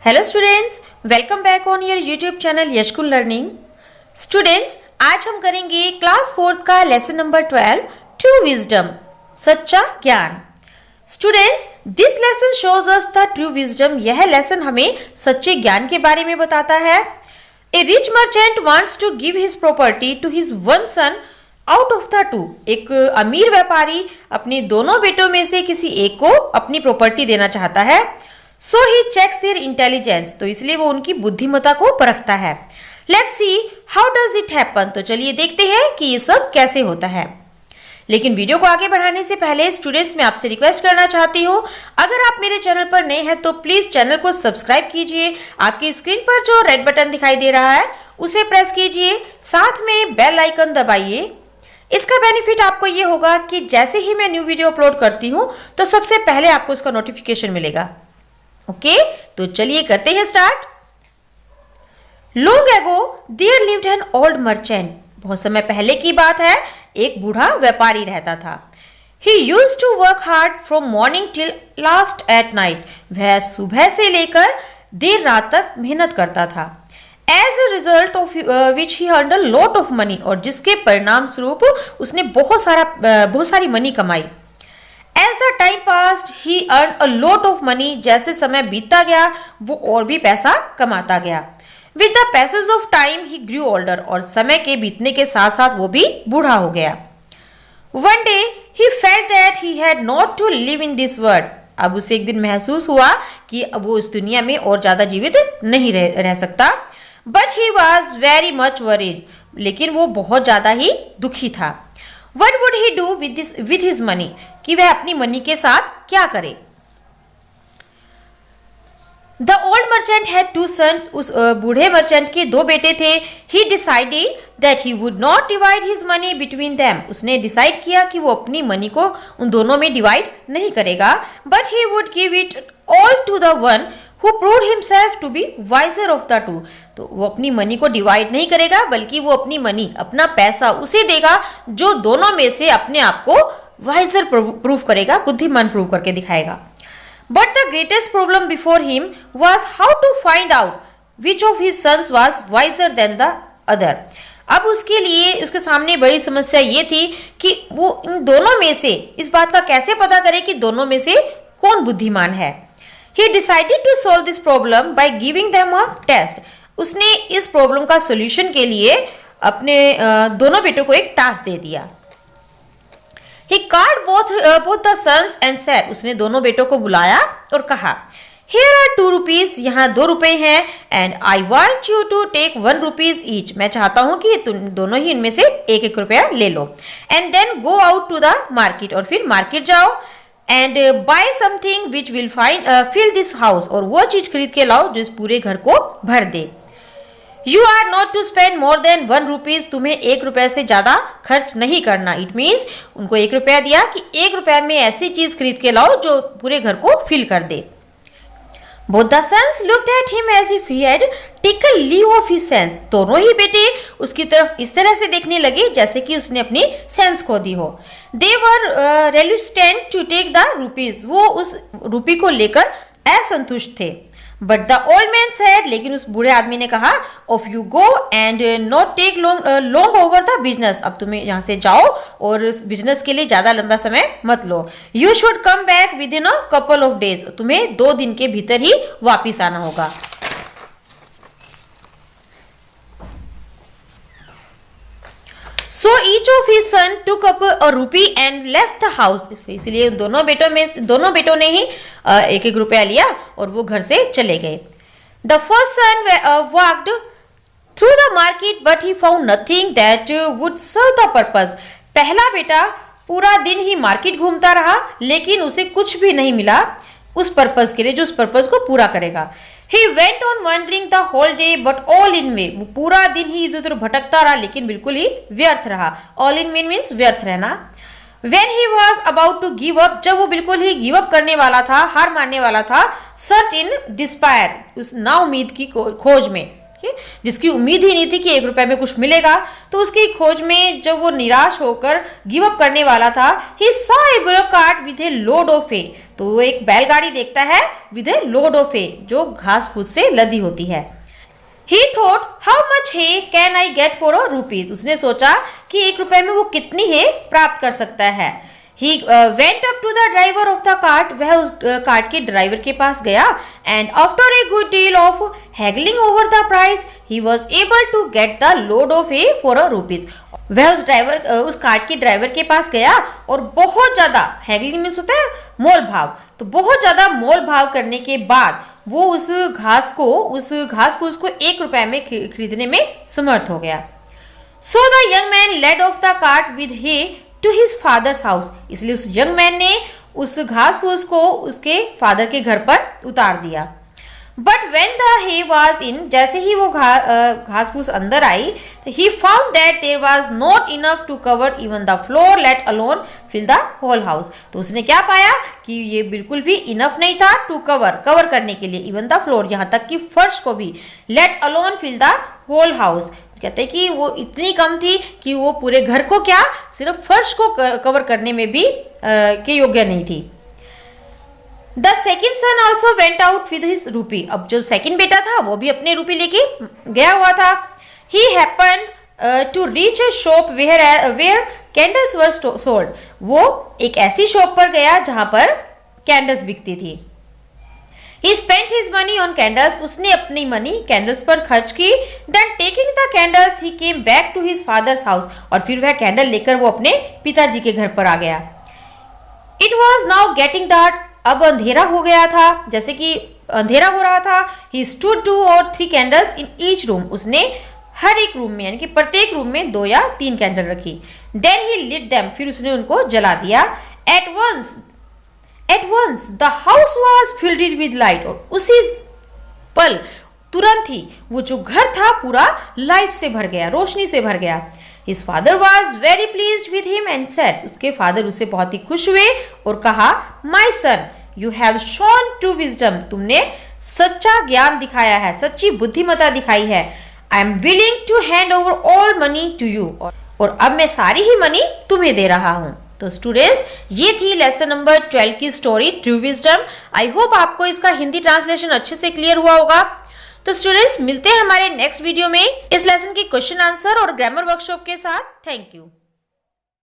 Hello students, welcome back on your YouTube channel Yashkul learning. स्टूडेंट्स, आज हम करेंगे क्लास 4 का लेसन नंबर 12 ट्रू विजडम, सच्चा ज्ञान। Students, this lesson shows us the true wisdom. यह लेसन हमें सच्चे ज्ञान के बारे में बताता है। A rich merchant wants to give his property to his one son out of the two. एक अमीर व्यापारी अपने दोनों बेटों में से किसी एक को अपनी प्रॉपर्टी देना चाहता है। सो ही चेक्स देयर इंटेलिजेंस, तो इसलिए वो उनकी बुद्धिमत्ता को परखता है। Let's see how does it happen, तो चलिए देखते हैं कि ये सब कैसे होता है। लेकिन वीडियो को आगे बढ़ाने से पहले स्टूडेंट्स, मैं आपसे रिक्वेस्ट करना चाहती हूँ, अगर आप मेरे चैनल पर नए हैं तो प्लीज चैनल को सब्सक्राइब कीजिए। आपकी स्क्रीन पर जो रेड बटन दिखाई दे रहा है उसे प्रेस कीजिए, साथ में बेल आइकन दबाइए। इसका बेनिफिट आपको ये होगा कि जैसे ही मैं न्यू वीडियो अपलोड करती हूँ तो सबसे पहले आपको इसका नोटिफिकेशन मिलेगा। ओके, तो चलिए करते हैं start. Long ago there lived an old merchant. बहुत समय पहले की बात है, एक बूढ़ा व्यापारी रहता था। He used to work hard from morning till last at night. वह सुबह से लेकर देर रात तक मेहनत करता था। As a result of which he earned a lot of money, और जिसके परिणाम स्वरूप उसने बहुत सारी मनी कमाई। As the time passed, he earned a lot of money. जैसे समय बीतता गया वो और भी पैसा कमाता गया। With the passage of time, he grew older. और समय के बीतने के साथ साथ वो भी बूढ़ा हो गया। One day, he felt that he had not to live in this world. अब उसे एक दिन महसूस हुआ कि अब वो इस दुनिया में और ज्यादा जीवित नहीं रह सकता। But he was very much worried. लेकिन वो बहुत ज्यादा ही दुखी था। What would he do with his money? कि वह अपनी मनी के साथ क्या करे। The old merchant had two sons. उस बूढ़े मर्चेंट के दो बेटे थे। He decided that he would not divide his money between them. उसने डिसाइड किया कि वो अपनी मनी को उन दोनों में डिवाइड नहीं करेगा, but he would give it all to the one who proved himself to be wiser of the two. तो वो अपनी मनी को डिवाइड नहीं करेगा, बल्कि वो अपनी मनी, अपना पैसा उसे देगा जो दोनों में से अपने आप को वाइजर प्रूव करेगा, बुद्धिमान प्रूव करके दिखाएगा। But the greatest problem before him was how to find out which of his sons was wiser than the other. अब उसके सामने बड़ी समस्या ये थी कि वो इन दोनों में से इस बात का कैसे पता करे कि दोनों में से कौन बुद्धिमान है। He decided to solve this problem by giving them a test. उसने इस प्रॉब्लम का सॉल्यूशन के लिए अपने दोनों बेटों को एक टास्क दे दिया। He called both the sons and said, उसने दोनों बेटों को बुलाया और कहा, Here are 2 rupees, यहाँ 2 रुपए हैं, and I want you to take 1 rupees each. मैं चाहता हूँ कि तुम दोनों ही इनमें से एक रुपया ले लो। And then go out to the market, और फिर मार्केट जाओ and buy something which will fill this house, और वो चीज खरीद के लाओ जो इस पूरे घर को भर दे। You are not to spend more than 1 rupees. तुम्हें 1 रुपए से ज्यादा खर्च नहीं करना। इट मीन्स उनको 1 रुपया दिया कि 1 रुपया में ऐसी चीज खरीद के लाओ जो पूरे घर को फिल कर दे। Both the sons looked at him as if he had taken leave of his sense. दोनों ही बेटे उसकी तरफ इस तरह से देखने लगे जैसे कि उसने अपनी सेंस खो दी हो। They were reluctant to take the rupees. वो उस रुपये को लेकर असंतुष्ट थे। But the old man said, लेकिन उस बूढ़े आदमी ने कहा, Off you go and not take long over the business. अब तुम्हें यहाँ से जाओ और बिजनेस के लिए ज्यादा लंबा समय मत लो। You should come back within a couple of days. तुम्हें 2 दिन के भीतर ही वापिस आना होगा। So each of his son took up a rupee and left the house. इसलिए दोनों बेटों ने ही 1 रुपया लिया और वो घर से चले गए। The first son walked through the market but he found nothing that would serve the purpose. पहला बेटा पूरा दिन ही मार्केट घूमता रहा, लेकिन उसे कुछ भी नहीं मिला उस पर्पस के लिए जो उस पर्पस को पूरा करेगा। He went on wandering the whole day but all in vain. वो पूरा दिन ही इधर उधर भटकता रहा, लेकिन बिल्कुल ही व्यर्थ रहा। All in vain means व्यर्थ रहना। When he was about to give up, जब वो बिल्कुल ही गिव अप करने वाला था, हार मानने वाला था, search in despair, उस नाउम्मीद की खोज में, जिसकी उम्मीद ही नहीं थी कि 1 रुपए में कुछ मिलेगा। तो उसकी खोज में जब वो निराश होकर गिव अप करने वाला था, he saw a bullock cart with a load of hay, तो वो एक बैलगाड़ी देखता है with a load of hay, जो घास फूस से लदी होती है। He thought, how much hay can I get for a rupees? उसने सोचा कि 1 रुपए में वो कितनी hay प्राप्त कर सकता है। He went up to the driver of the cart, वह उस कार्ट के ड्राइवर के पास गया, and after a good deal of haggling over the price, he was able to get the load of hay for a rupees. वह उस cart के driver के पास गया और बहुत ज्यादा, हैगलिंग मीन्स होता है मोल भाव, तो बहुत ज्यादा मोल भाव करने के बाद वो उस घास फूस को 1 रुपए में खरीदने में समर्थ हो गया। So the young man led off the cart with hay to his father's house. इसलिए उस यंग मैन ने उस घास फूस को उसके फादर के घर पर उतार दिया। But when the hay was in, जैसे ही वो घास फूस अंदर आई, he found that there was not enough to cover even the floor, let alone fill the whole house. तो उसने क्या पाया कि ये बिल्कुल भी इनफ नहीं था टू कवर करने के लिए, इवन द फ्लोर, यहाँ तक कि फर्श को भी, let alone fill the whole house, कहते हैं कि वो इतनी कम थी कि वो पूरे घर को क्या, सिर्फ फर्श को कवर करने में भी के योग्य नहीं थी। The second son also went out with his rupee. अब जो सेकंड बेटा था वो भी अपने रूपी लेके गया हुआ था। He happened to reach a shop where candles were sold. वो एक ऐसी शॉप पर गया जहां पर कैंडल्स बिकती थी। He spent his money on candles. उसने अपनी मनी कैंडल्स पर खर्च की। Then taking the candles, he came back to his father's house. और फिर वह कैंडल लेकर वो अपने पिताजी के घर पर आ गया। It was now getting dark. अब अंधेरा हो गया था, जैसे कि अंधेरा हो रहा था। He stood 2 or 3 candles in each room. उसने हर एक रूम में, यानी कि प्रत्येक रूम में 2 या 3 कैंडल रखी। Then he lit them. फिर उसने उनको जला दिया। At once the house was filled with light. और उसी पल, तुरंत ही वो जो घर था पूरा लाइट से भर गया, रोशनी से भर गया। His father was very pleased with him and said, उसके फादर उससे बहुत ही खुश हुए और कहा, My son, you have shown true wisdom. तुमने सच्चा ज्ञान दिखाया है, सच्ची बुद्धिमत्ता दिखाई है। I am willing to hand over all money to you. और अब मैं सारी ही मनी तुम्हें दे रहा हूँ। तो स्टूडेंट्स, ये थी लेसन नंबर 12 की story true wisdom. I hope आपको इसका हिंदी ट्रांसलेशन अच्छे से क्लियर हुआ होगा। तो स्टूडेंट्स, मिलते हैं हमारे नेक्स्ट वीडियो में इस लेसन के क्वेश्चन आंसर और ग्रामर वर्कशॉप के साथ। Thank you.